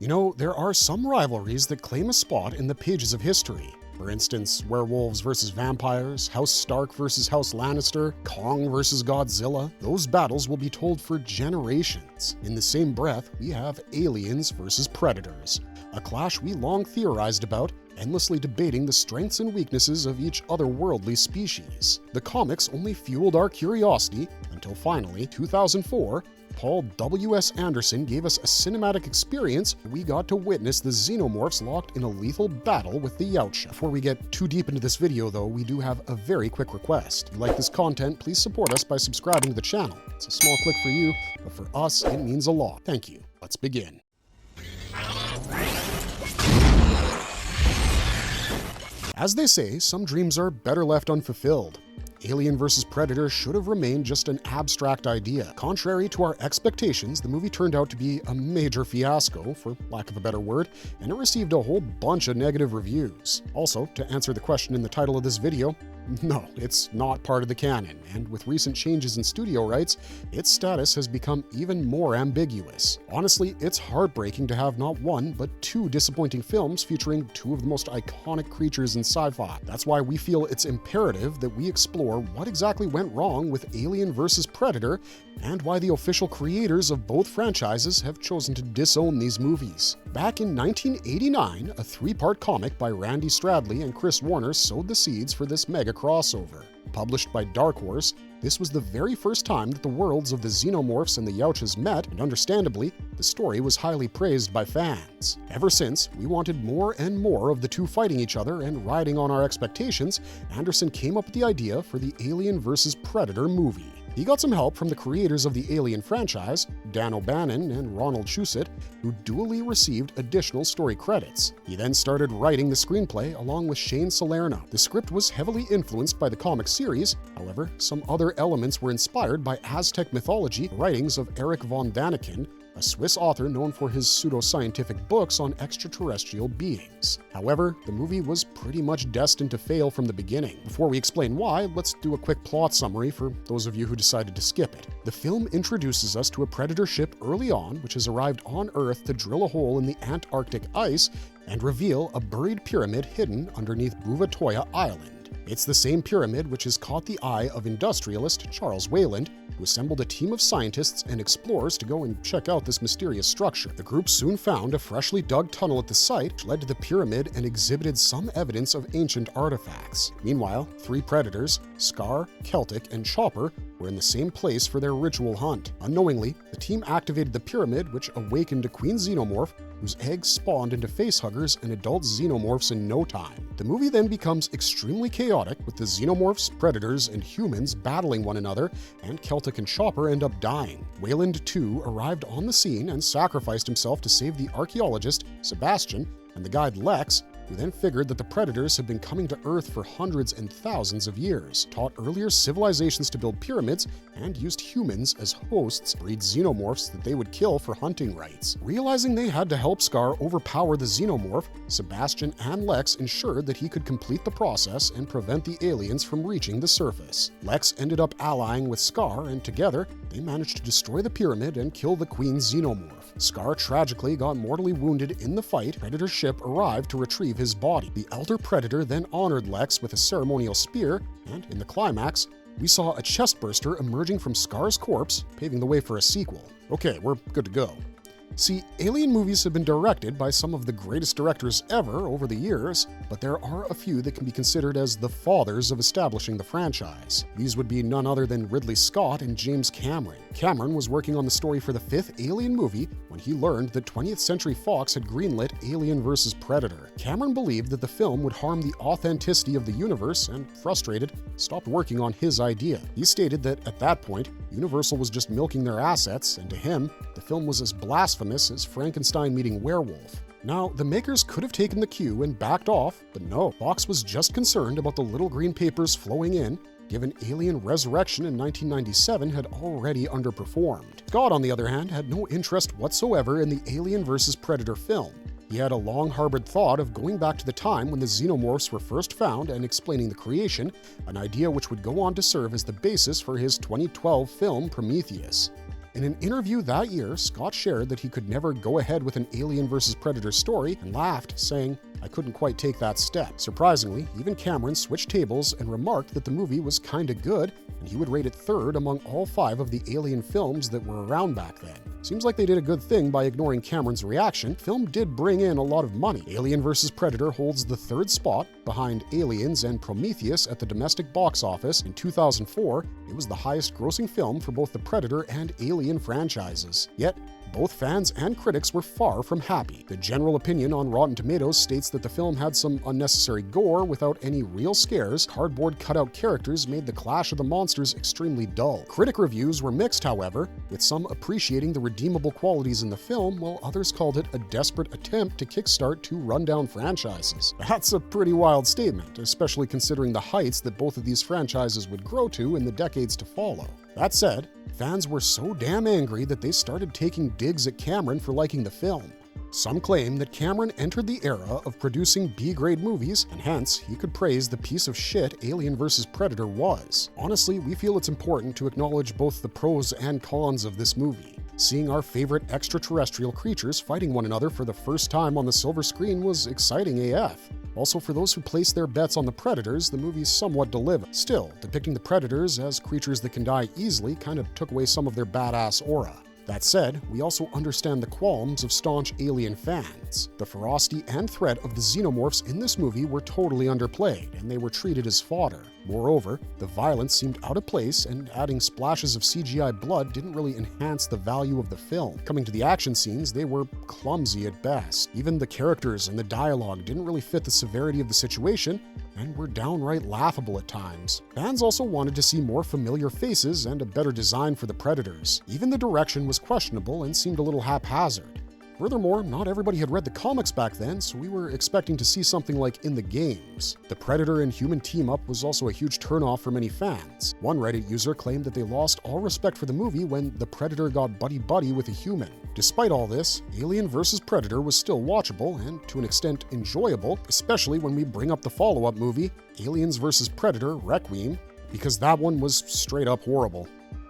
You know, there are some rivalries that claim a spot in the pages of history. For instance, werewolves versus vampires, House Stark versus House Lannister, Kong versus Godzilla. Those battles will be told for generations. In the same breath, we have aliens versus predators, a clash we long theorized about, endlessly debating the strengths and weaknesses of each otherworldly species. The comics only fueled our curiosity until finally, 2004, Paul W.S. Anderson gave us a cinematic experience where we got to witness the Xenomorphs locked in a lethal battle with the Yautja. Before we get too deep into this video though, we do have a very quick request. If you like this content, please support us by subscribing to the channel. It's a small click for you, but for us, it means a lot. Thank you. Let's begin. As they say, some dreams are better left unfulfilled. Alien vs. Predator should have remained just an abstract idea. Contrary to our expectations, the movie turned out to be a major fiasco, for lack of a better word, and it received a whole bunch of negative reviews. Also, to answer the question in the title of this video, no, it's not part of the canon, and with recent changes in studio rights, its status has become even more ambiguous. Honestly, it's heartbreaking to have not one, but two disappointing films featuring two of the most iconic creatures in sci-fi. That's why we feel it's imperative that we explore what exactly went wrong with Alien vs. Predator and why the official creators of both franchises have chosen to disown these movies. Back in 1989, a three-part comic by Randy Stradley and Chris Warner sowed the seeds for this mega crossover. Published by Dark Horse, this was the very first time that the worlds of the Xenomorphs and the Yautjas met, and understandably, the story was highly praised by fans. Ever since, we wanted more and more of the two fighting each other, and riding on our expectations, Anderson came up with the idea for the Alien vs. Predator movie. He got some help from the creators of the Alien franchise, Dan O'Bannon and Ronald Shusett, who dually received additional story credits. He then started writing the screenplay along with Shane Salerno. The script was heavily influenced by the comic series, however, some other elements were inspired by Aztec mythology, writings of Erich von Daniken, a Swiss author known for his pseudoscientific books on extraterrestrial beings. However, the movie was pretty much destined to fail from the beginning. Before we explain why, let's do a quick plot summary for those of you who decided to skip it. The film introduces us to a predator ship early on, which has arrived on Earth to drill a hole in the Antarctic ice and reveal a buried pyramid hidden underneath Buvatoya Island. It's the same pyramid which has caught the eye of industrialist Charles Weyland, who assembled a team of scientists and explorers to go and check out this mysterious structure. The group soon found a freshly dug tunnel at the site, which led to the pyramid and exhibited some evidence of ancient artifacts. Meanwhile, three predators, Scar, Celtic, and Chopper, were in the same place for their ritual hunt. Unknowingly, the team activated the pyramid, which awakened a queen xenomorph, whose eggs spawned into facehuggers and adult xenomorphs in no time. The movie then becomes extremely chaotic, with the xenomorphs, predators, and humans battling one another, and Celtic and Chopper end up dying. Weyland, too, arrived on the scene and sacrificed himself to save the archaeologist, Sebastian, and the guide Lex, who then figured that the predators had been coming to Earth for hundreds and thousands of years, taught earlier civilizations to build pyramids, and used humans as hosts to breed xenomorphs that they would kill for hunting rights. Realizing they had to help Scar overpower the xenomorph, Sebastian and Lex ensured that he could complete the process and prevent the aliens from reaching the surface. Lex ended up allying with Scar, and together, they managed to destroy the pyramid and kill the queen xenomorph. Scar tragically got mortally wounded in the fight. Predator's ship arrived to retrieve his body. The elder predator then honored Lex with a ceremonial spear, and in the climax, we saw a chestburster emerging from Scar's corpse, paving the way for a sequel. Okay, we're good to go. See, Alien movies have been directed by some of the greatest directors ever over the years, but there are a few that can be considered as the fathers of establishing the franchise. These would be none other than Ridley Scott and James Cameron. Cameron was working on the story for the fifth Alien movie when he learned that 20th Century Fox had greenlit Alien vs. Predator. Cameron believed that the film would harm the authenticity of the universe and, frustrated, stopped working on his idea. He stated that at that point, Universal was just milking their assets, and to him, the film was as blasphemous as Frankenstein meeting werewolf. Now, the makers could have taken the cue and backed off, but no, Fox was just concerned about the little green papers flowing in, given Alien Resurrection in 1997 had already underperformed. Scott, on the other hand, had no interest whatsoever in the Alien vs. Predator film. He had a long-harbored thought of going back to the time when the Xenomorphs were first found and explaining the creation, an idea which would go on to serve as the basis for his 2012 film Prometheus. In an interview that year, Scott shared that he could never go ahead with an Alien vs. Predator story and laughed, saying, "I couldn't quite take that step." Surprisingly, even Cameron switched tables and remarked that the movie was kinda good, and he would rate it third among all 5 of the Alien films that were around back then. Seems like they did a good thing by ignoring Cameron's reaction. Film did bring in a lot of money. Alien vs. Predator holds the 3rd spot behind Aliens and Prometheus at the domestic box office. In 2004, it was the highest grossing film for both the Predator and Alien franchises. Yet, both fans and critics were far from happy. The general opinion on Rotten Tomatoes states that the film had some unnecessary gore without any real scares. Cardboard cutout characters made the clash of the monsters extremely dull. Critic reviews were mixed, however, with some appreciating the redeemable qualities in the film, while others called it a desperate attempt to kickstart 2 rundown franchises. That's a pretty wild statement, especially considering the heights that both of these franchises would grow to in the decades to follow. That said, fans were so damn angry that they started taking digs at Cameron for liking the film. Some claim that Cameron entered the era of producing B-grade movies, and hence he could praise the piece of shit Alien vs. Predator was. Honestly, we feel it's important to acknowledge both the pros and cons of this movie. Seeing our favorite extraterrestrial creatures fighting one another for the first time on the silver screen was exciting AF. Also, for those who place their bets on the Predators, the movie somewhat delivered. Still, depicting the Predators as creatures that can die easily kind of took away some of their badass aura. That said, we also understand the qualms of staunch Alien fans. The ferocity and threat of the Xenomorphs in this movie were totally underplayed, and they were treated as fodder. Moreover, the violence seemed out of place, and adding splashes of CGI blood didn't really enhance the value of the film. Coming to the action scenes, they were clumsy at best. Even the characters and the dialogue didn't really fit the severity of the situation, and were downright laughable at times. Fans also wanted to see more familiar faces and a better design for the Predators. Even the direction was questionable and seemed a little haphazard. Furthermore, not everybody had read the comics back then, so we were expecting to see something like in the games. The Predator and human team-up was also a huge turnoff for many fans. One Reddit user claimed that they lost all respect for the movie when the Predator got buddy-buddy with a human. Despite all this, Alien vs. Predator was still watchable and, to an extent, enjoyable, especially when we bring up the follow-up movie, Aliens vs. Predator Requiem, because that one was straight up horrible.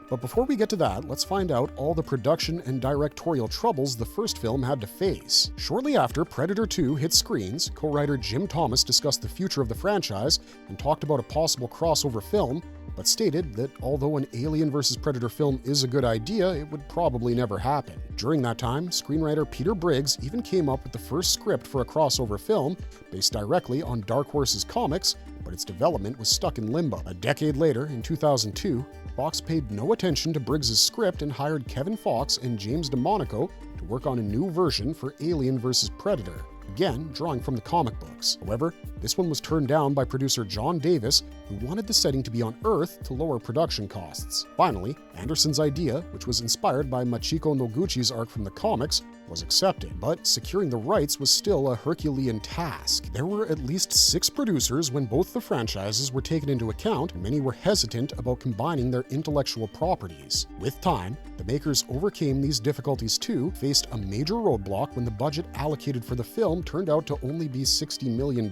But before we get to that, let's find out all the production and directorial troubles the first film had to face. Shortly after Predator 2 hit screens, co-writer Jim Thomas discussed the future of the franchise and talked about a possible crossover film, but stated that although an Alien vs. Predator film is a good idea, it would probably never happen. During that time, screenwriter Peter Briggs even came up with the first script for a crossover film based directly on Dark Horse's comics, but its development was stuck in limbo. A decade later, in 2002, Fox paid no attention to Briggs' script and hired Kevin Fox and James DeMonaco to work on a new version for Alien vs. Predator, again drawing from the comic books. However, this one was turned down by producer John Davis, who wanted the setting to be on Earth to lower production costs. Finally, Anderson's idea, which was inspired by Machiko Noguchi's arc from the comics, was accepted, but securing the rights was still a Herculean task. There were at least 6 producers when both the franchises were taken into account, and many were hesitant about combining their intellectual properties. With time, the makers overcame these difficulties too, faced a major roadblock when the budget allocated for the film turned out to only be $60 million.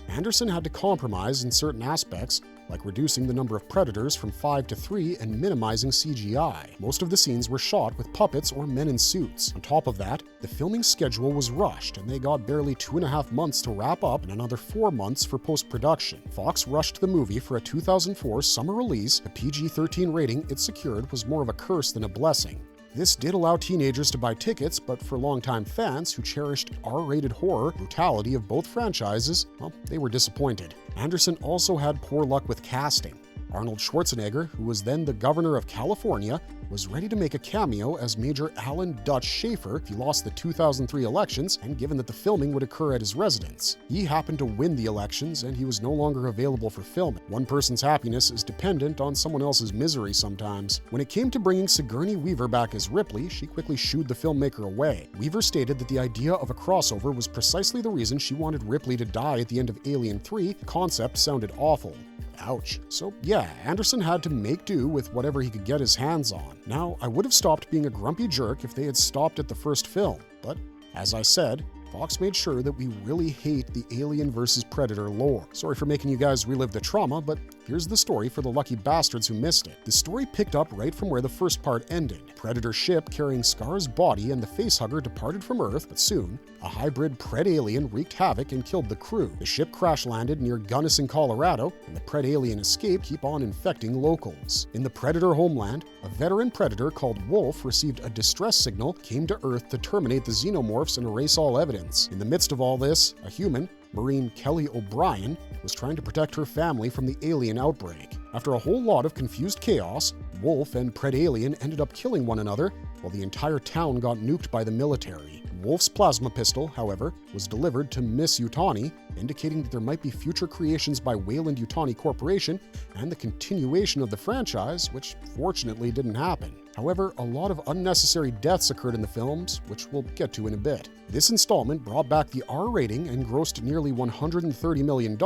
Anderson had to compromise in certain aspects, like reducing the number of Predators from 5 to 3 and minimizing CGI. Most of the scenes were shot with puppets or men in suits. On top of that, the filming schedule was rushed, and they got barely 2.5 months to wrap up and another 4 months for post-production. Fox rushed the movie for a 2004 summer release. The PG-13 rating it secured was more of a curse than a blessing. This did allow teenagers to buy tickets, but for longtime fans who cherished R-rated horror brutality of both franchises, well, they were disappointed. Anderson also had poor luck with casting. Arnold Schwarzenegger, who was then the governor of California, was ready to make a cameo as Major Alan Dutch Schaefer if he lost the 2003 elections, and given that the filming would occur at his residence. He happened to win the elections, and he was no longer available for filming. One person's happiness is dependent on someone else's misery sometimes. When it came to bringing Sigourney Weaver back as Ripley, she quickly shooed the filmmaker away. Weaver stated that the idea of a crossover was precisely the reason she wanted Ripley to die at the end of Alien 3. The concept sounded awful. Ouch. So yeah, Anderson had to make do with whatever he could get his hands on. Now, I would have stopped being a grumpy jerk if they had stopped at the first film, but as I said, Fox made sure that we really hate the Alien vs. Predator lore. Sorry for making you guys relive the trauma, but here's the story for the lucky bastards who missed it. The story picked up right from where the first part ended. Predator ship carrying Scar's body and the facehugger departed from Earth, but soon, a hybrid Pred-Alien wreaked havoc and killed the crew. The ship crash-landed near Gunnison, Colorado, and the Pred-Alien escape keep on infecting locals. In the Predator homeland, a veteran Predator called Wolf received a distress signal, came to Earth to terminate the Xenomorphs and erase all evidence. In the midst of all this, a human, Marine Kelly O'Brien, was trying to protect her family from the alien outbreak. After a whole lot of confused chaos, Wolf and Pred-Alien ended up killing one another, while the entire town got nuked by the military. Wolf's plasma pistol, however, was delivered to Miss Yautja, indicating that there might be future creations by Weyland-Yutani Corporation and the continuation of the franchise, which fortunately didn't happen. However, a lot of unnecessary deaths occurred in the films, which we'll get to in a bit. This installment brought back the R rating and grossed nearly $130 million,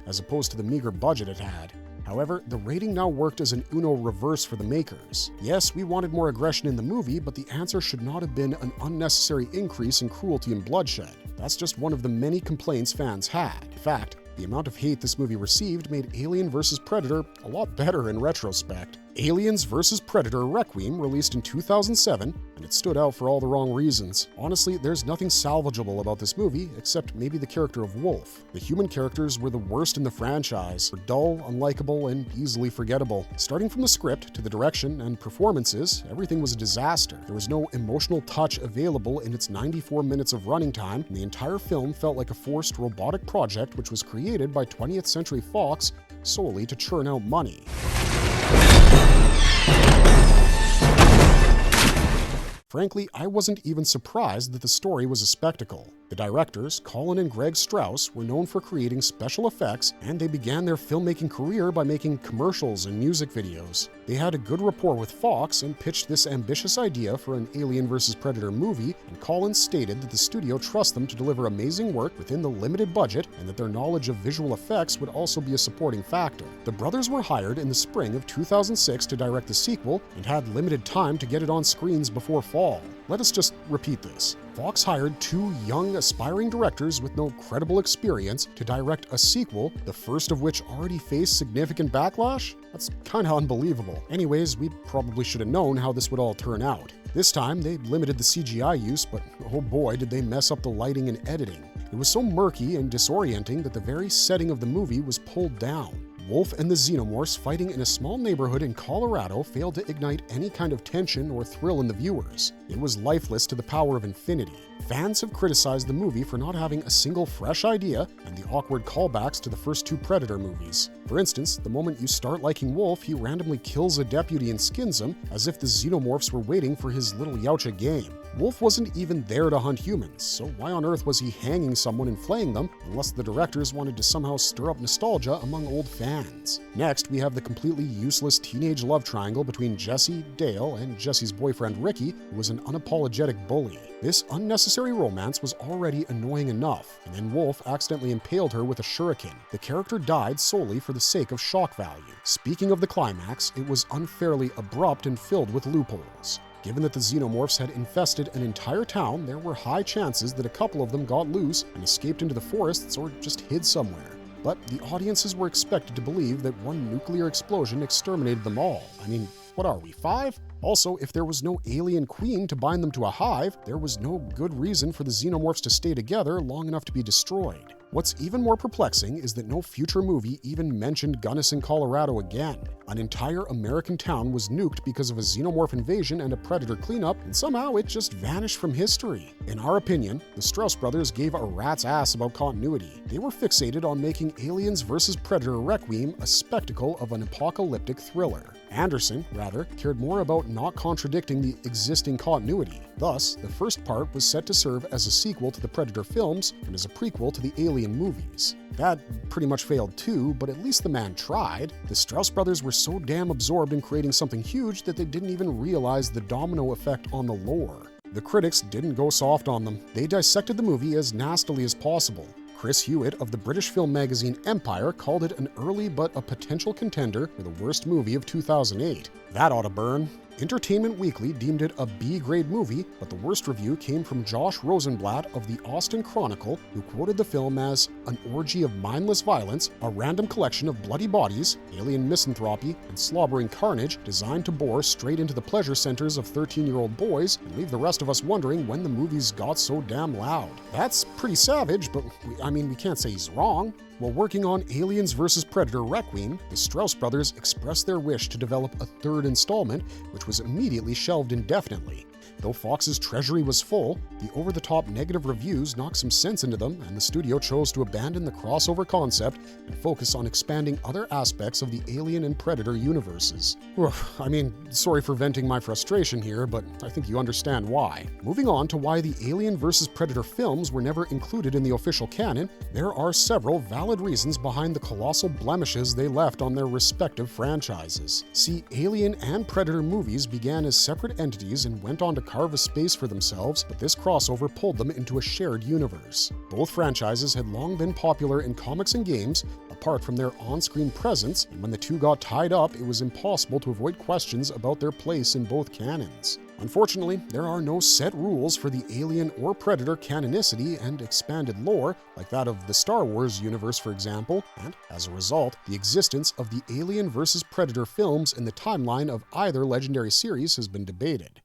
as opposed to the meager budget it had. However, the rating now worked as an Uno reverse for the makers. Yes, we wanted more aggression in the movie, but the answer should not have been an unnecessary increase in cruelty and bloodshed. That's just one of the many complaints fans had. In fact, the amount of hate this movie received made Alien vs. Predator a lot better in retrospect. Aliens vs. Predator Requiem released in 2007, and it stood out for all the wrong reasons. Honestly, there's nothing salvageable about this movie, except maybe the character of Wolf. The human characters were the worst in the franchise, were dull, unlikable, and easily forgettable. Starting from the script to the direction and performances, everything was a disaster. There was no emotional touch available in its 94 minutes of running time, and the entire film felt like a forced robotic project which was created by 20th Century Fox solely to churn out money. Frankly, I wasn't even surprised that the story was a spectacle. The directors, Colin and Greg Strauss, were known for creating special effects, and they began their filmmaking career by making commercials and music videos. They had a good rapport with Fox and pitched this ambitious idea for an Alien vs. Predator movie, and Colin stated that the studio trusts them to deliver amazing work within the limited budget and that their knowledge of visual effects would also be a supporting factor. The brothers were hired in the spring of 2006 to direct the sequel and had limited time to get it on screens before fall. Let us just repeat this. Fox hired two young, aspiring directors with no credible experience to direct a sequel, the first of which already faced significant backlash? That's kinda unbelievable. Anyways, we probably should have known how this would all turn out. This time, they limited the CGI use, but oh boy, did they mess up the lighting and editing. It was so murky and disorienting that the very setting of the movie was pulled down. Wolf and the Xenomorphs fighting in a small neighborhood in Colorado failed to ignite any kind of tension or thrill in the viewers. It was lifeless to the power of infinity. Fans have criticized the movie for not having a single fresh idea and the awkward callbacks to the first two Predator movies. For instance, the moment you start liking Wolf, he randomly kills a deputy and skins him, as if the Xenomorphs were waiting for his little Yautja game. Wolf wasn't even there to hunt humans, so why on earth was he hanging someone and flaying them, unless the directors wanted to somehow stir up nostalgia among old fans? Next, we have the completely useless teenage love triangle between Jesse, Dale, and Jesse's boyfriend Ricky, who was an unapologetic bully. This unnecessary romance was already annoying enough, and then Wolf accidentally impaled her with a shuriken. The character died solely for the sake of shock value. Speaking of the climax, it was unfairly abrupt and filled with loopholes. Given that the Xenomorphs had infested an entire town, there were high chances that a couple of them got loose and escaped into the forests or just hid somewhere. But the audiences were expected to believe that one nuclear explosion exterminated them all. I mean, what are we, 5? Also, if there was no alien queen to bind them to a hive, there was no good reason for the Xenomorphs to stay together long enough to be destroyed. What's even more perplexing is that no future movie even mentioned Gunnison, Colorado again. An entire American town was nuked because of a xenomorph invasion and a predator cleanup, and somehow it just vanished from history. In our opinion, the Strauss brothers gave a rat's ass about continuity. They were fixated on making Aliens vs. Predator Requiem a spectacle of an apocalyptic thriller. Anderson, rather, cared more about not contradicting the existing continuity. Thus, the first part was set to serve as a sequel to the Predator films and as a prequel to the Alien movies. That pretty much failed too, but at least the man tried. The Strauss brothers were so damn absorbed in creating something huge that they didn't even realize the domino effect on the lore. The critics didn't go soft on them. They dissected the movie as nastily as possible. Chris Hewitt of the British film magazine Empire called it an early but a potential contender for the worst movie of 2008. That ought to burn. Entertainment Weekly deemed it a B-grade movie, but the worst review came from Josh Rosenblatt of the Austin Chronicle, who quoted the film as an orgy of mindless violence, a random collection of bloody bodies, alien misanthropy, and slobbering carnage designed to bore straight into the pleasure centers of 13-year-old boys and leave the rest of us wondering when the movies got so damn loud. That's pretty savage, but we can't say he's wrong. While working on Aliens vs. Predator Requiem, the Strauss brothers expressed their wish to develop a third installment, which was immediately shelved indefinitely. Though Fox's treasury was full, the over-the-top negative reviews knocked some sense into them, and the studio chose to abandon the crossover concept and focus on expanding other aspects of the Alien and Predator universes. Sorry for venting my frustration here, but I think you understand why. Moving on to why the Alien vs. Predator films were never included in the official canon, there are several valid reasons behind the colossal blemishes they left on their respective franchises. See, Alien and Predator movies began as separate entities and went on to carve a space for themselves, but this crossover pulled them into a shared universe. Both franchises had long been popular in comics and games, apart from their on-screen presence, and when the two got tied up, it was impossible to avoid questions about their place in both canons. Unfortunately, there are no set rules for the Alien or Predator canonicity and expanded lore, like that of the Star Wars universe, for example, and as a result, the existence of the Alien vs. Predator films in the timeline of either legendary series has been debated.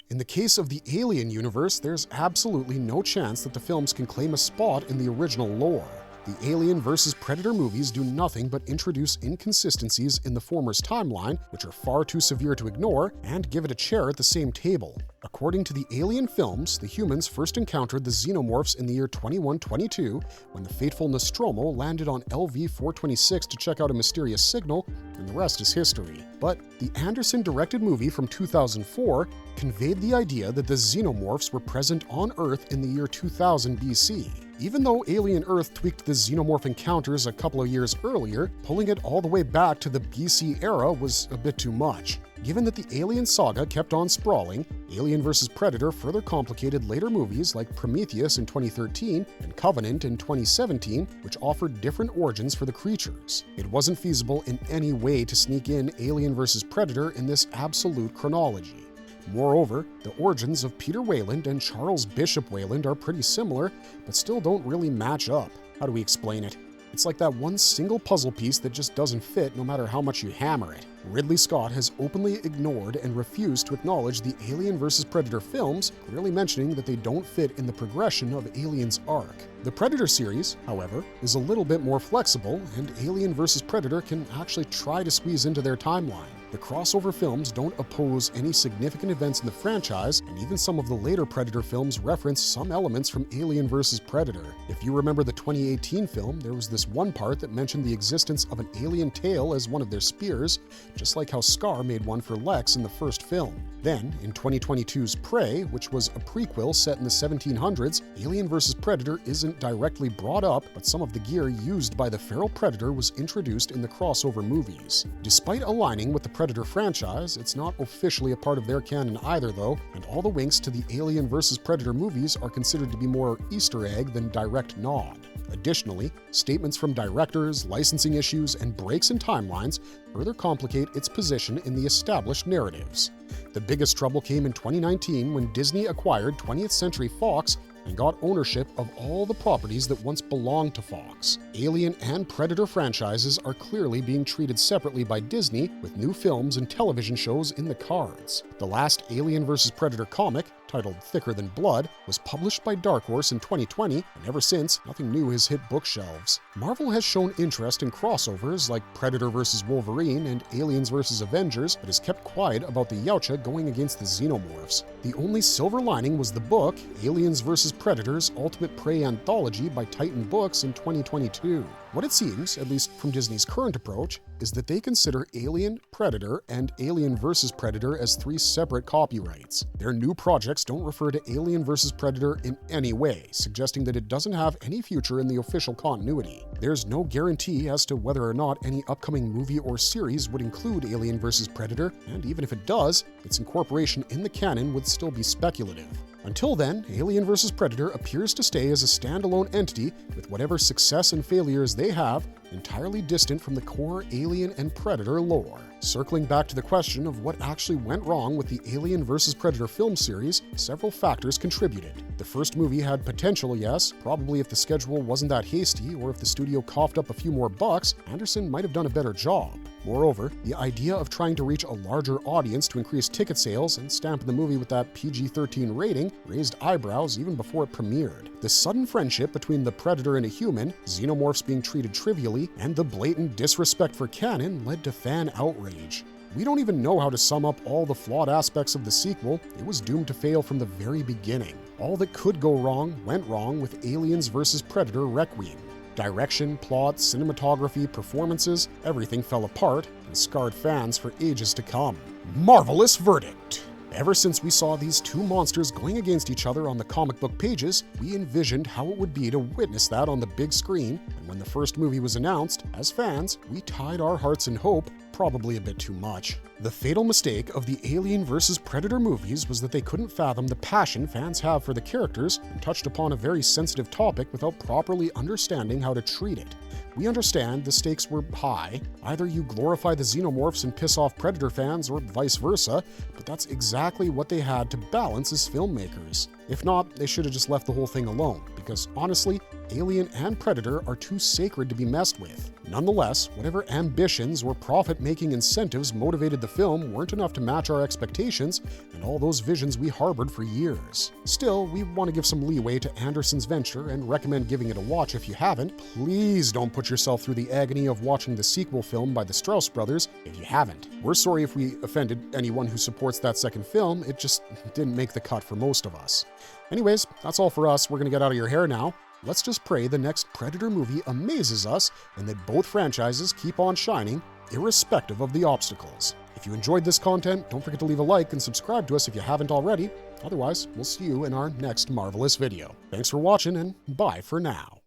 In the case of the Alien universe, there's absolutely no chance that the films can claim a spot in the original lore. The Alien vs. Predator movies do nothing but introduce inconsistencies in the former's timeline, which are far too severe to ignore, and give it a chair at the same table. According to the Alien films, the humans first encountered the Xenomorphs in the year 2122 when the fateful Nostromo landed on LV-426 to check out a mysterious signal, and the rest is history. But the Anderson-directed movie from 2004 conveyed the idea that the Xenomorphs were present on Earth in the year 2000 BC. Even though Alien Earth tweaked the Xenomorph encounters a couple of years earlier, pulling it all the way back to the BC era was a bit too much. Given that the Alien saga kept on sprawling, Alien vs. Predator further complicated later movies like Prometheus in 2013 and Covenant in 2017, which offered different origins for the creatures. It wasn't feasible in any way to sneak in Alien vs. Predator in this absolute chronology. Moreover, the origins of Peter Weyland and Charles Bishop Weyland are pretty similar, but still don't really match up. How do we explain it? It's like that one single puzzle piece that just doesn't fit no matter how much you hammer it. Ridley Scott has openly ignored and refused to acknowledge the Alien vs. Predator films, clearly mentioning that they don't fit in the progression of Alien's arc. The Predator series, however, is a little bit more flexible, and Alien vs. Predator can actually try to squeeze into their timeline. The crossover films don't oppose any significant events in the franchise, and even some of the later Predator films reference some elements from Alien vs. Predator. If you remember the 2018 film, there was this one part that mentioned the existence of an alien tail as one of their spears, just like how Scar made one for Lex in the first film. Then, in 2022's Prey, which was a prequel set in the 1700s, Alien vs. Predator isn't directly brought up, but some of the gear used by the feral Predator was introduced in the crossover movies. Despite aligning with the Predator franchise, it's not officially a part of their canon either though, and all the winks to the Alien vs. Predator movies are considered to be more Easter egg than direct nod. Additionally, statements from directors, licensing issues, and breaks in timelines further complicate its position in the established narratives. The biggest trouble came in 2019 when Disney acquired 20th Century Fox and got ownership of all the properties that once belonged to Fox. Alien and Predator franchises are clearly being treated separately by Disney, with new films and television shows in the cards. The last Alien vs. Predator comic, titled Thicker Than Blood, was published by Dark Horse in 2020, and ever since, nothing new has hit bookshelves. Marvel has shown interest in crossovers like Predator vs. Wolverine and Aliens vs. Avengers, but has kept quiet about the Yautja going against the Xenomorphs. The only silver lining was the book, Aliens vs. Predators Ultimate Prey Anthology by Titan Books in 2022. What it seems, at least from Disney's current approach, is that they consider Alien, Predator, and Alien vs. Predator as three separate copyrights. Their new projects don't refer to Alien vs. Predator in any way, suggesting that it doesn't have any future in the official continuity. There's no guarantee as to whether or not any upcoming movie or series would include Alien vs. Predator, and even if it does, its incorporation in the canon would still be speculative. Until then, Alien vs. Predator appears to stay as a standalone entity with whatever success and failures they have, entirely distant from the core Alien and Predator lore. Circling back to the question of what actually went wrong with the Alien vs. Predator film series, several factors contributed. The first movie had potential, yes, probably if the schedule wasn't that hasty or if the studio coughed up a few more bucks, Anderson might have done a better job. Moreover, the idea of trying to reach a larger audience to increase ticket sales and stamp the movie with that PG-13 rating raised eyebrows even before it premiered. The sudden friendship between the Predator and a human, Xenomorphs being treated trivially, and the blatant disrespect for canon led to fan outrage. We don't even know how to sum up all the flawed aspects of the sequel. It was doomed to fail from the very beginning. All that could go wrong went wrong with Aliens vs. Predator Requiem. Direction, plot, cinematography, performances, everything fell apart and scarred fans for ages to come. Marvelous verdict! Ever since we saw these two monsters going against each other on the comic book pages, we envisioned how it would be to witness that on the big screen, and when the first movie was announced, as fans, we tied our hearts in hope, probably a bit too much. The fatal mistake of the Alien vs. Predator movies was that they couldn't fathom the passion fans have for the characters and touched upon a very sensitive topic without properly understanding how to treat it. We understand the stakes were high. Either you glorify the Xenomorphs and piss off Predator fans or vice versa, but that's exactly what they had to balance as filmmakers. If not, they should have just left the whole thing alone, because honestly, Alien and Predator are too sacred to be messed with. Nonetheless, whatever ambitions or profit-making incentives motivated the film weren't enough to match our expectations and all those visions we harbored for years. Still, we want to give some leeway to Anderson's venture and recommend giving it a watch if you haven't. Please don't put yourself through the agony of watching the sequel film by the Strauss brothers if you haven't. We're sorry if we offended anyone who supports that second film, it just didn't make the cut for most of us. Anyways, that's all for us. We're gonna get out of your hair now. Let's just pray the next Predator movie amazes us and that both franchises keep on shining, irrespective of the obstacles. If you enjoyed this content, don't forget to leave a like and subscribe to us if you haven't already. Otherwise, we'll see you in our next marvelous video. Thanks for watching and bye for now.